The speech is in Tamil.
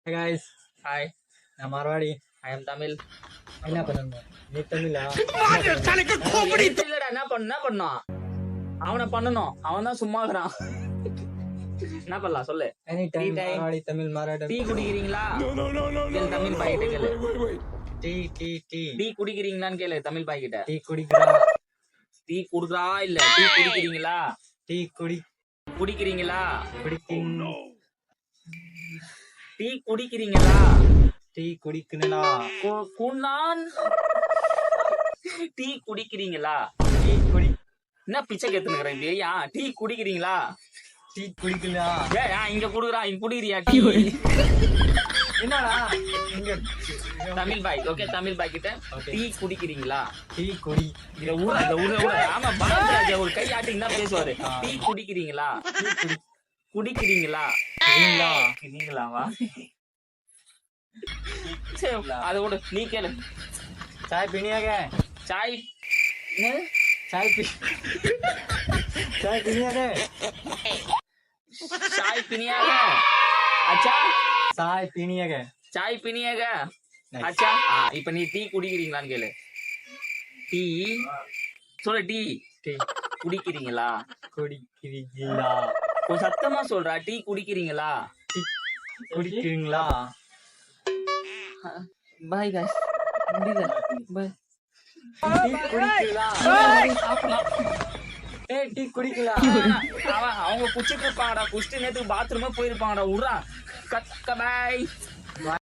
Hey guys, Hi, நான் மார்வாடி. I am Tamil. என்ன பண்ணணும்? நீ தமிழா? இல்லடா என்ன பண்ணோம் அவனை பண்ணணும். அவன் தான் சும்மா இருக்கிறான். என்ன பண்ணலாம் சொல்லு. Any time Tea time. Marwadi Tamil மாறாடம். டீ குடிக்கிறீங்களா? கேளு தமிழ் பாய் கிட்ட கேளு. டீ டீ குடிக்கிறீங்களான்னு கேளு தமிழ் பாய் கிட்ட. டீ குடிக்கிறா. டீ குடுக்குறா இல்ல டீ குடிக்கிறீங்களா? டீ குடிக்கிறீங்களா? குடிக்கிங். டீ குடிக்கிறீங்களா? டீ குடிக்கணும்டா. குணான் டீ குடிக்கிறீங்களா? டீ குடி. என்ன பிச்சை கேத்துனுக்குறேன் இது ஏயா டீ குடிக்கிறீங்களா? டீ குடிக்கலாம். ஏன் இங்க குடுக்குறான் இங்க குடிக்கிறியா டீ? என்னடா? இங்க தமிழ் பாய் ஓகே தமிழ் பாய் கிட்ட டீ குடிக்கிறீங்களா? டீ குடி. இத ஊர ஆமா பாரதிராஜா ஒரு கை ஆட்டிங் தான் பேசுவாரு. டீ குடிக்கிறீங்களா? குடிக்கிறீங்களா? குடிக்கிறீங்களாவா? அது கூட நீ கேளு. சாய் பினியாங்க. சாய் चाय पीनी है चाय पीनी है अच्छा चाय पीनी है चाय पीनी है अच्छा हाँ இப்ப நீ டீ குடிக்கிறீங்களான்னு கேளு. டீ சொல்ல டீ டீ குடிக்கிறீங்களா? குடிக்கிறீங்களா? கொஞ்சம் சத்தமா சொல்றா. டீ குடிக்கிறீங்களா? டீ குடிக்கிறீங்களா? பாய் गाइस முடியல பாய். டீ குடிக்கலாம். ஏய் டீ குடிக்கலாம். அவங்க குடிச்சிட்டு இருப்பாங்கடா. குடிச்சிட்டு நேத்து பாத்ரூமே போயிருப்பாங்கடா. உட்றா கத்த பாய்.